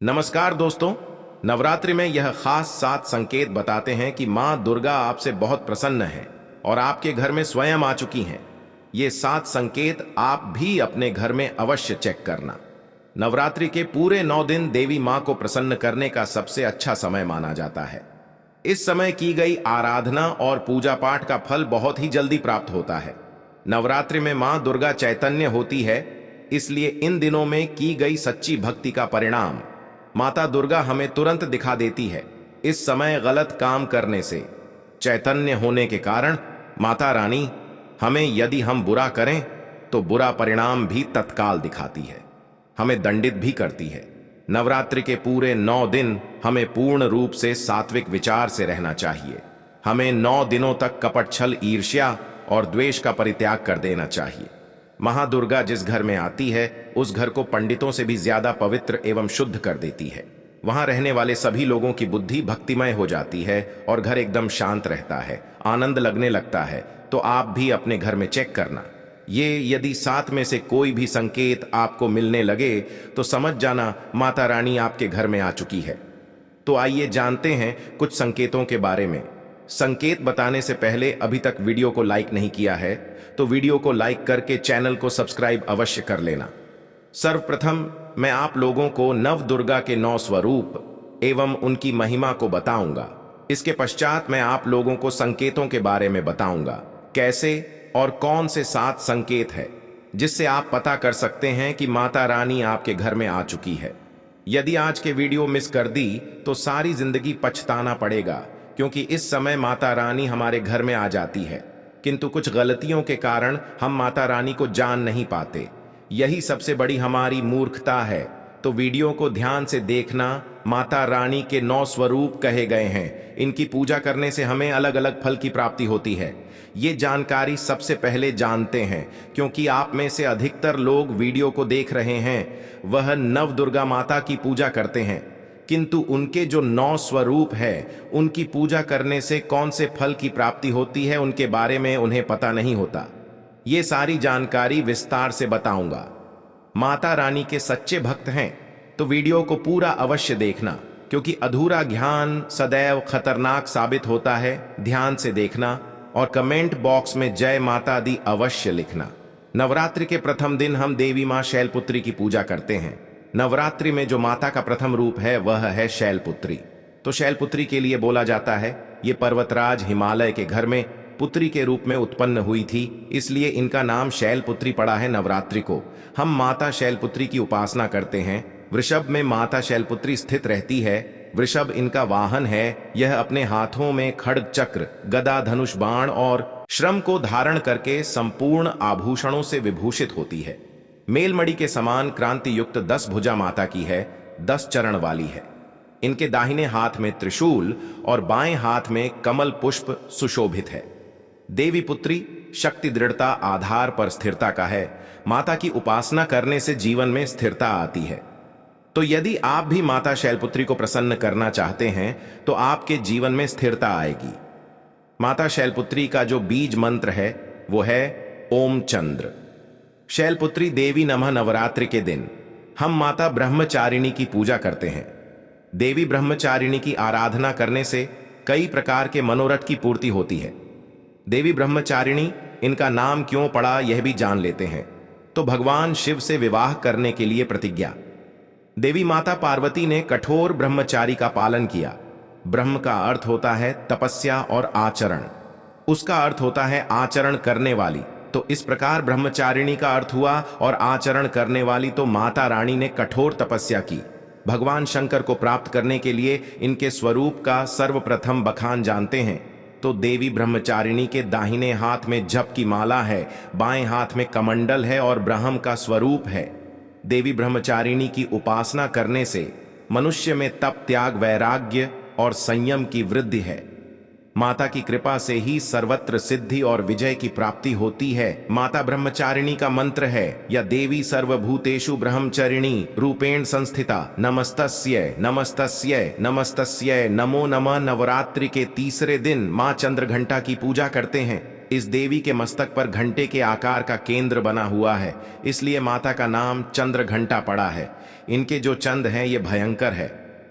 नमस्कार दोस्तों। नवरात्रि में यह खास 7 संकेत बताते हैं कि मां दुर्गा आपसे बहुत प्रसन्न है और आपके घर में स्वयं आ चुकी हैं। ये 7 संकेत आप भी अपने घर में अवश्य चेक करना। नवरात्रि के पूरे 9 दिन देवी मां को प्रसन्न करने का सबसे अच्छा समय माना जाता है। इस समय की गई आराधना और पूजा पाठ का फल बहुत ही जल्दी प्राप्त होता है। नवरात्रि में मां दुर्गा चैतन्य होती है, इसलिए इन दिनों में की गई सच्ची भक्ति का परिणाम माता दुर्गा हमें तुरंत दिखा देती है। इस समय गलत काम करने से चैतन्य होने के कारण माता रानी हमें, यदि हम बुरा करें तो बुरा परिणाम भी तत्काल दिखाती है, हमें दंडित भी करती है। नवरात्रि के पूरे 9 दिन हमें पूर्ण रूप से सात्विक विचार से रहना चाहिए। हमें 9 दिनों तक कपट, छल, ईर्ष्या और द्वेष का परित्याग कर देना चाहिए। महादुर्गा जिस घर में आती है उस घर को पंडितों से भी ज्यादा पवित्र एवं शुद्ध कर देती है। वहां रहने वाले सभी लोगों की बुद्धि भक्तिमय हो जाती है और घर एकदम शांत रहता है, आनंद लगने लगता है। तो आप भी अपने घर में चेक करना। ये यदि 7 में से कोई भी संकेत आपको मिलने लगे तो समझ जाना माता रानी आपके घर में आ चुकी है। तो आइए जानते हैं कुछ संकेतों के बारे में। संकेत बताने से पहले अभी तक वीडियो को लाइक नहीं किया है तो वीडियो को लाइक करके चैनल को सब्सक्राइब अवश्य कर लेना। सर्वप्रथम मैं आप लोगों को नव दुर्गा के 9 स्वरूप एवं उनकी महिमा को बताऊंगा। इसके पश्चात मैं आप लोगों को संकेतों के बारे में बताऊंगा, कैसे और कौन से 7 संकेत है जिससे आप पता कर सकते हैं कि माता रानी आपके घर में आ चुकी है। यदि आज के वीडियो मिस कर दी तो सारी जिंदगी पछताना पड़ेगा, क्योंकि इस समय माता रानी हमारे घर में आ जाती है, किंतु कुछ गलतियों के कारण हम माता रानी को जान नहीं पाते। यही सबसे बड़ी हमारी मूर्खता है। तो वीडियो को ध्यान से देखना। माता रानी के 9 स्वरूप कहे गए हैं। इनकी पूजा करने से हमें अलग अलग फल की प्राप्ति होती है। ये जानकारी सबसे पहले जानते हैं, क्योंकि आप में से अधिकतर लोग वीडियो को देख रहे हैं वह नव दुर्गा माता की पूजा करते हैं, किंतु उनके जो 9 स्वरूप है उनकी पूजा करने से कौन से फल की प्राप्ति होती है उनके बारे में उन्हें पता नहीं होता। ये सारी जानकारी विस्तार से बताऊंगा। माता रानी के सच्चे भक्त हैं तो वीडियो को पूरा अवश्य देखना, क्योंकि अधूरा ज्ञान सदैव खतरनाक साबित होता है। ध्यान से देखना और कमेंट बॉक्स में जय माता दी अवश्य लिखना। नवरात्रि के प्रथम दिन हम देवी मां शैलपुत्री की पूजा करते हैं। नवरात्रि में जो माता का प्रथम रूप है वह है शैलपुत्री। तो शैलपुत्री के लिए बोला जाता है ये पर्वतराज हिमालय के घर में पुत्री के रूप में उत्पन्न हुई थी, इसलिए इनका नाम शैलपुत्री पड़ा है। नवरात्रि को हम माता शैलपुत्री की उपासना करते हैं। वृषभ में माता शैलपुत्री स्थित रहती है। वृषभ इनका वाहन है। यह अपने हाथों में खड्ग, चक्र, गदा, धनुष, बाण और श्रम को धारण करके संपूर्ण आभूषणों से विभूषित होती है। मेलमणि के समान क्रांति युक्त 10 भुजा माता की है, 10 चरण वाली है। इनके दाहिने हाथ में त्रिशूल और बाएं हाथ में कमल पुष्प सुशोभित है। देवी पुत्री शक्ति, दृढ़ता, आधार पर स्थिरता का है। माता की उपासना करने से जीवन में स्थिरता आती है। तो यदि आप भी माता शैलपुत्री को प्रसन्न करना चाहते हैं तो आपके जीवन में स्थिरता आएगी। माता शैलपुत्री का जो बीज मंत्र है वो है ओम चंद्र। शैलपुत्री देवी नमः। नवरात्रि के दिन हम माता ब्रह्मचारिणी की पूजा करते हैं। देवी ब्रह्मचारिणी की आराधना करने से कई प्रकार के मनोरथ की पूर्ति होती है। देवी ब्रह्मचारिणी, इनका नाम क्यों पड़ा यह भी जान लेते हैं। तो भगवान शिव से विवाह करने के लिए प्रतिज्ञा। देवी माता पार्वती ने कठोर ब्रह्मचारी का पालन किया। ब्रह्म का अर्थ होता है तपस्या और आचरण, उसका अर्थ होता है आचरण करने वाली। तो इस प्रकार ब्रह्मचारिणी का अर्थ हुआ और आचरण करने वाली। तो माता रानी ने कठोर तपस्या की। भगवान शंकर को प्राप्त करने के लिए इनके स्वरूप का सर्वप्रथम बखान जानते हैं। तो देवी ब्रह्मचारिणी के दाहिने हाथ में जप की माला है, बाएं हाथ में कमंडल है और ब्रह्म का स्वरूप है। देवी ब्रह्मचारिणी की उपासना करने से मनुष्य में तप, त्याग, वैराग्य और संयम की वृद्धि है। माता की कृपा से ही सर्वत्र सिद्धि और विजय की प्राप्ति होती है। माता ब्रह्मचारिणी का मंत्र है या देवी सर्वभूतेषु ब्रह्मचारिणी रूपेण संस्थिता नमस्तस्यै नमस्तस्यै नमस्तस्यै नमो नमः। नवरात्रि के तीसरे दिन मां चंद्रघंटा की पूजा करते हैं। इस देवी के मस्तक पर घंटे के आकार का केंद्र बना हुआ है, इसलिए माता का नाम चंद्र घंटा पड़ा है। इनके जो चंद हैं ये भयंकर है।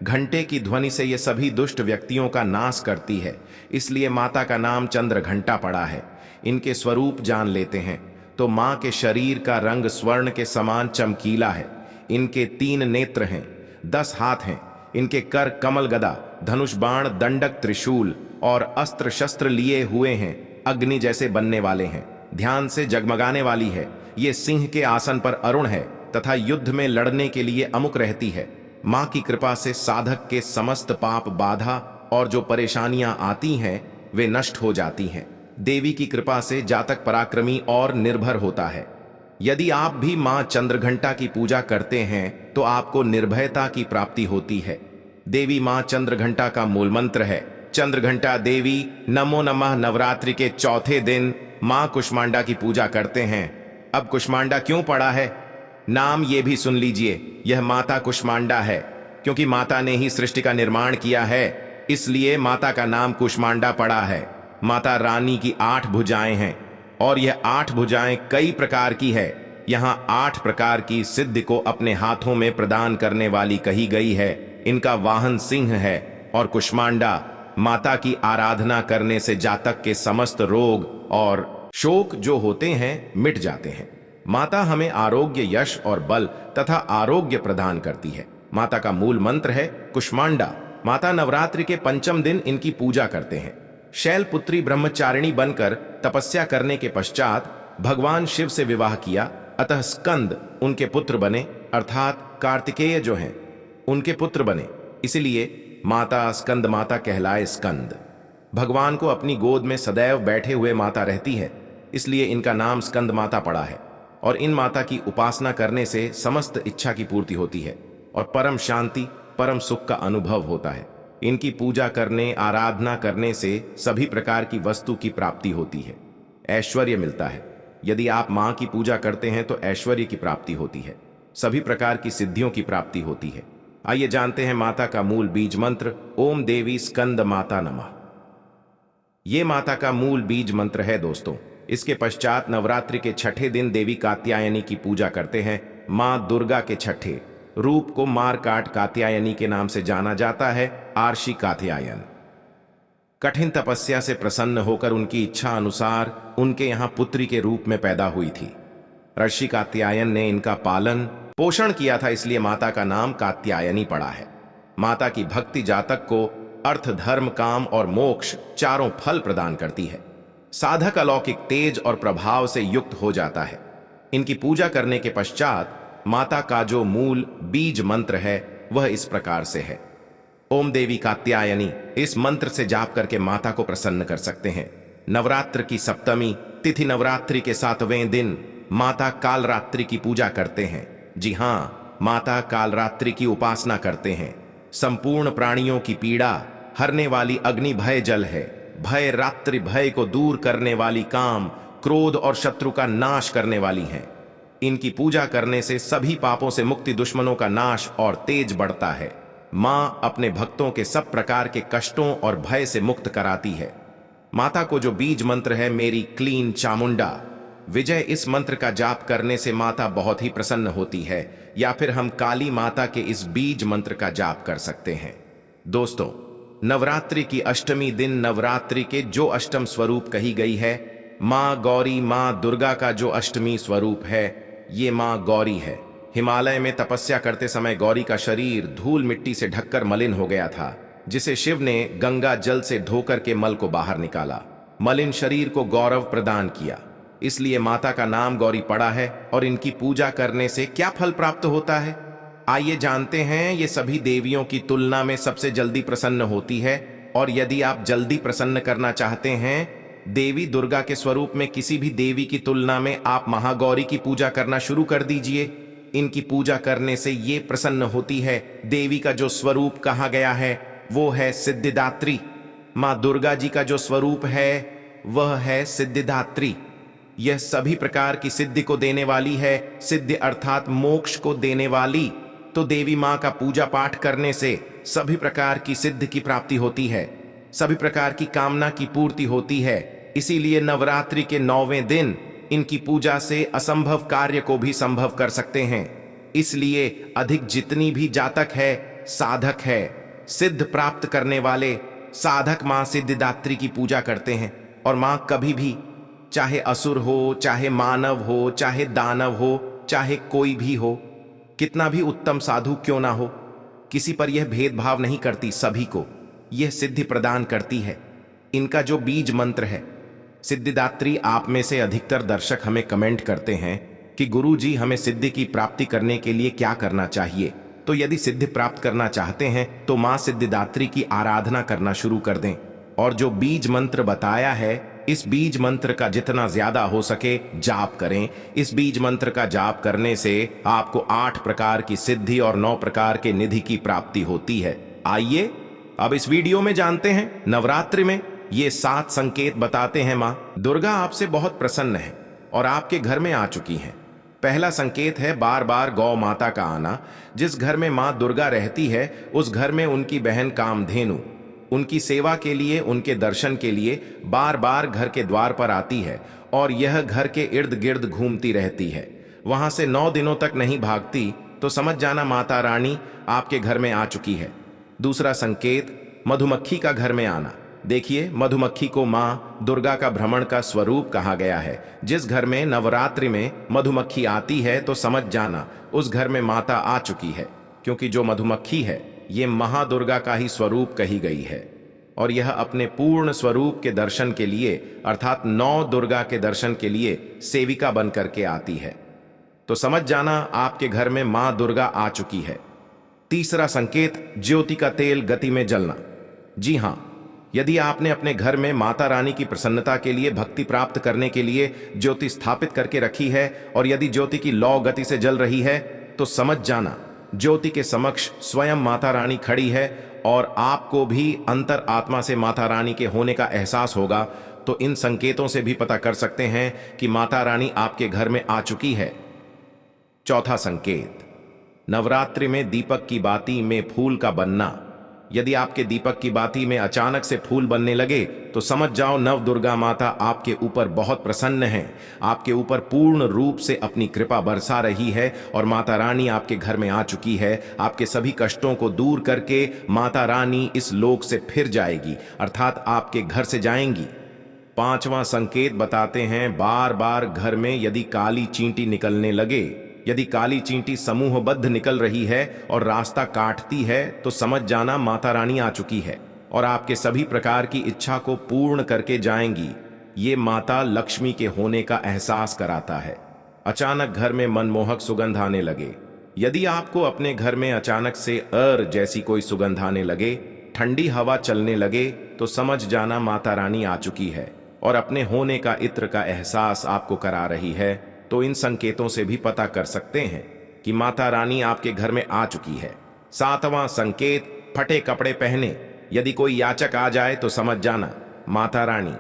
घंटे की ध्वनि से ये सभी दुष्ट व्यक्तियों का नाश करती है, इसलिए माता का नाम चंद्र घंटा पड़ा है। इनके स्वरूप जान लेते हैं तो माँ के शरीर का रंग स्वर्ण के समान चमकीला है। इनके 3 नेत्र हैं, 10 हाथ हैं। इनके कर कमल गदा, धनुष बाण, दंडक, त्रिशूल और अस्त्र शस्त्र लिए हुए हैं, अग्नि जैसे बनने वाले हैं, ध्यान से जगमगाने वाली है। ये सिंह के आसन पर अरुण है तथा युद्ध में लड़ने के लिए अमुक रहती है। माँ की कृपा से साधक के समस्त पाप, बाधा और जो परेशानियां आती हैं वे नष्ट हो जाती हैं। देवी की कृपा से जातक पराक्रमी और निर्भर होता है। यदि आप भी मां चंद्रघंटा की पूजा करते हैं तो आपको निर्भयता की प्राप्ति होती है। देवी मां चंद्रघंटा का मूल मंत्र है। चंद्रघंटा देवी नमो नमः नवरात्रि के चौथे दिन मां कुष्मांडा की पूजा करते हैं। अब कुष्मांडा क्यों पड़ा है, नाम ये भी सुन लीजिए। यह माता कुष्मांडा है, क्योंकि माता ने ही सृष्टि का निर्माण किया है, इसलिए माता का नाम कुष्मांडा पड़ा है। माता रानी की 8 भुजाएं हैं और यह 8 भुजाएं कई प्रकार की है। यहाँ 8 प्रकार की सिद्धि को अपने हाथों में प्रदान करने वाली कही गई है। इनका वाहन सिंह है और कुष्मांडा माता की आराधना करने से जातक के समस्त रोग और शोक जो होते हैं मिट जाते हैं। माता हमें आरोग्य, यश और बल तथा आरोग्य प्रदान करती है। माता का मूल मंत्र है कुष्मांडा। माता नवरात्रि के 5वें दिन इनकी पूजा करते हैं। शैलपुत्री ब्रह्मचारिणी बनकर तपस्या करने के पश्चात भगवान शिव से विवाह किया, अतः स्कंद उनके पुत्र बने, अर्थात कार्तिकेय जो हैं उनके पुत्र बने। इसलिए माता स्कंद माता कहलाए। स्कंद भगवान को अपनी गोद में सदैव बैठे हुए माता रहती है, इसलिए इनका नाम स्कंद माता पड़ा है। और इन माता की उपासना करने से समस्त इच्छा की पूर्ति होती है और परम शांति, परम सुख का अनुभव होता है। इनकी पूजा करने, आराधना करने से सभी प्रकार की वस्तु की प्राप्ति होती है, ऐश्वर्य मिलता है। यदि आप मां की पूजा करते हैं तो ऐश्वर्य की प्राप्ति होती है, सभी प्रकार की सिद्धियों की प्राप्ति होती है। आइए जानते हैं माता का मूल बीज मंत्र। ओम देवी स्कंद माता नमः। ये माता का मूल बीज मंत्र है दोस्तों। इसके पश्चात नवरात्रि के 6ठे दिन देवी कात्यायनी की पूजा करते हैं। मां दुर्गा के 6ठे रूप को मारकाट कात्यायनी के नाम से जाना जाता है। आर्षि कात्यायन कठिन तपस्या से प्रसन्न होकर उनकी इच्छा अनुसार उनके यहां पुत्री के रूप में पैदा हुई थी। ऋषि कात्यायन ने इनका पालन पोषण किया था, इसलिए माता का नाम कात्यायनी पड़ा है। माता की भक्ति जातक को अर्थ, धर्म, काम और मोक्ष चारों फल प्रदान करती है। साधक अलौकिक तेज और प्रभाव से युक्त हो जाता है। इनकी पूजा करने के पश्चात माता का जो मूल बीज मंत्र है वह इस प्रकार से है। ओम देवी कात्यायनी। इस मंत्र से जाप करके माता को प्रसन्न कर सकते हैं। नवरात्र की सप्तमी तिथि नवरात्रि के 7वें दिन माता कालरात्रि की पूजा करते हैं। जी हाँ, माता कालरात्रि की उपासना करते हैं। संपूर्ण प्राणियों की पीड़ा हरने वाली अग्नि भय जल है। भय रात्रि भय को दूर करने वाली, काम, क्रोध और शत्रु का नाश करने वाली हैं। इनकी पूजा करने से सभी पापों से मुक्ति, दुश्मनों का नाश और तेज बढ़ता है। मां अपने भक्तों के सब प्रकार के कष्टों और भय से मुक्त कराती है। माता को जो बीज मंत्र है मेरी क्लीन चामुंडा विजय, इस मंत्र का जाप करने से माता बहुत ही प्रसन्न होती है। या फिर हम काली माता के इस बीज मंत्र का जाप कर सकते हैं। दोस्तों, नवरात्रि की अष्टमी दिन नवरात्रि के जो अष्टम स्वरूप कही गई है, मां गौरी, मां दुर्गा का जो अष्टमी स्वरूप है ये मां गौरी है। हिमालय में तपस्या करते समय गौरी का शरीर धूल मिट्टी से ढककर मलिन हो गया था, जिसे शिव ने गंगा जल से धोकर के मल को बाहर निकाला। मलिन शरीर को गौरव प्रदान किया, इसलिए माता का नाम गौरी पड़ा है। और इनकी पूजा करने से क्या फल प्राप्त होता है, आइए जानते हैं। ये सभी देवियों की तुलना में सबसे जल्दी प्रसन्न होती है। और यदि आप जल्दी प्रसन्न करना चाहते हैं, देवी दुर्गा के स्वरूप में किसी भी देवी की तुलना में आप महागौरी की पूजा करना शुरू कर दीजिए। इनकी पूजा करने से ये प्रसन्न होती है। देवी का जो स्वरूप कहा गया है वो है सिद्धिदात्री। मां दुर्गा जी का जो स्वरूप है वह है सिद्धिदात्री। यह सभी प्रकार की सिद्धि को देने वाली है। सिद्धि अर्थात मोक्ष को देने वाली। तो देवी मां का पूजा पाठ करने से सभी प्रकार की सिद्धि की प्राप्ति होती है, सभी प्रकार की कामना की पूर्ति होती है। इसीलिए नवरात्रि के 9वें दिन इनकी पूजा से असंभव कार्य को भी संभव कर सकते हैं। इसलिए अधिक जितनी भी जातक है, साधक है, सिद्ध प्राप्त करने वाले साधक मां सिद्धिदात्री की पूजा करते हैं। और मां कभी भी, चाहे असुर हो, चाहे मानव हो, चाहे दानव हो, चाहे कोई भी हो, कितना भी उत्तम साधु क्यों ना हो, किसी पर यह भेदभाव नहीं करती, सभी को यह सिद्धि प्रदान करती है। इनका जो बीज मंत्र है, सिद्धिदात्री, आप में से अधिकतर दर्शक हमें कमेंट करते हैं कि गुरुजी हमें सिद्धि की प्राप्ति करने के लिए क्या करना चाहिए। तो यदि सिद्धि प्राप्त करना चाहते हैं तो मां सिद्धिदात्री की आराधना करना शुरू कर दें। और जो बीज मंत्र बताया है, इस बीज मंत्र का जितना ज्यादा हो सके जाप करें। इस बीज मंत्र का जाप करने से आपको 8 प्रकार की सिद्धि और 9 प्रकार के निधि की प्राप्ति होती है। आइए अब इस वीडियो में जानते हैं नवरात्रि में ये 7 संकेत बताते हैं मां दुर्गा आपसे बहुत प्रसन्न है और आपके घर में आ चुकी हैं। पहला संकेत है बार बार गौ माता का आना। जिस घर में मां दुर्गा रहती है, उस घर में उनकी बहन कामधेनु उनकी सेवा के लिए, उनके दर्शन के लिए बार बार घर के द्वार पर आती है और यह घर के इर्द गिर्द घूमती रहती है। वहां से 9 दिनों तक नहीं भागती तो समझ जाना माता रानी आपके घर में आ चुकी है। दूसरा संकेत, मधुमक्खी का घर में आना। देखिए, मधुमक्खी को मां दुर्गा का भ्रमण का स्वरूप कहा गया है। जिस घर में नवरात्रि में मधुमक्खी आती है तो समझ जाना उस घर में माता आ चुकी है, क्योंकि जो मधुमक्खी है ये महादुर्गा का ही स्वरूप कही गई है और यह अपने पूर्ण स्वरूप के दर्शन के लिए, अर्थात 9 दुर्गा के दर्शन के लिए सेविका बन करके आती है। तो समझ जाना आपके घर में मां दुर्गा आ चुकी है। तीसरा संकेत, ज्योति का तेल गति में जलना। जी हां, यदि आपने अपने घर में माता रानी की प्रसन्नता के लिए, भक्ति प्राप्त करने के लिए ज्योति स्थापित करके रखी है और यदि ज्योति की लौ गति से जल रही है तो समझ जाना ज्योति के समक्ष स्वयं माता रानी खड़ी है और आपको भी अंतर आत्मा से माता रानी के होने का एहसास होगा। तो इन संकेतों से भी पता कर सकते हैं कि माता रानी आपके घर में आ चुकी है। चौथा संकेत, नवरात्रि में दीपक की बाती में फूल का बनना। यदि आपके दीपक की बाती में अचानक से फूल बनने लगे तो समझ जाओ नव दुर्गा माता आपके ऊपर बहुत प्रसन्न है, आपके ऊपर पूर्ण रूप से अपनी कृपा बरसा रही है और माता रानी आपके घर में आ चुकी है। आपके सभी कष्टों को दूर करके माता रानी इस लोक से फिर जाएगी, अर्थात आपके घर से जाएंगी। 5वां संकेत बताते हैं, बार बार घर में यदि काली चींटी निकलने लगे, यदि काली चींटी समूहबद्ध निकल रही है और रास्ता काटती है तो समझ जाना माता रानी आ चुकी है और आपके सभी प्रकार की इच्छा को पूर्ण करके जाएंगी। ये माता लक्ष्मी के होने का एहसास कराता है। अचानक घर में मनमोहक सुगंध आने लगे। यदि आपको अपने घर में अचानक से जैसी कोई सुगंध आने लगे, ठंडी हवा चलने लगे तो समझ जाना माता रानी आ चुकी है और अपने होने का इत्र का एहसास आपको करा रही है। तो इन संकेतों से भी पता कर सकते हैं कि माता रानी आपके घर में आ चुकी है। 7वां संकेत, फटे कपड़े पहने। यदि कोई याचक आ जाए तो समझ जाना माता रानी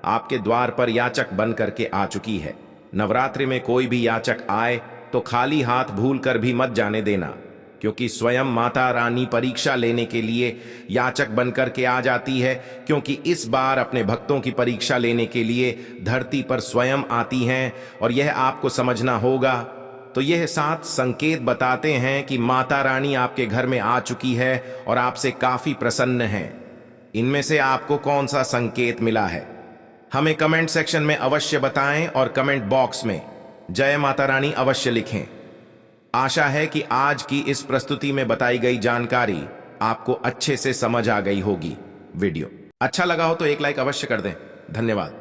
आपके द्वार पर याचक बन करके आ चुकी है। नवरात्रि में कोई भी याचक आए तो खाली हाथ भूल कर भी मत जाने देना, क्योंकि स्वयं माता रानी परीक्षा लेने के लिए याचक बनकर के आ जाती है, क्योंकि इस बार अपने भक्तों की परीक्षा लेने के लिए धरती पर स्वयं आती हैं और यह आपको समझना होगा। तो यह 7 संकेत बताते हैं कि माता रानी आपके घर में आ चुकी है और आपसे काफी प्रसन्न है। इनमें से आपको कौन सा संकेत मिला है, हमें कमेंट सेक्शन में अवश्य बताएं और कमेंट बॉक्स में जय माता रानी अवश्य लिखें। आशा है कि आज की इस प्रस्तुति में बताई गई जानकारी आपको अच्छे से समझ आ गई होगी। वीडियो अच्छा लगा हो तो एक लाइक अवश्य कर दें। धन्यवाद।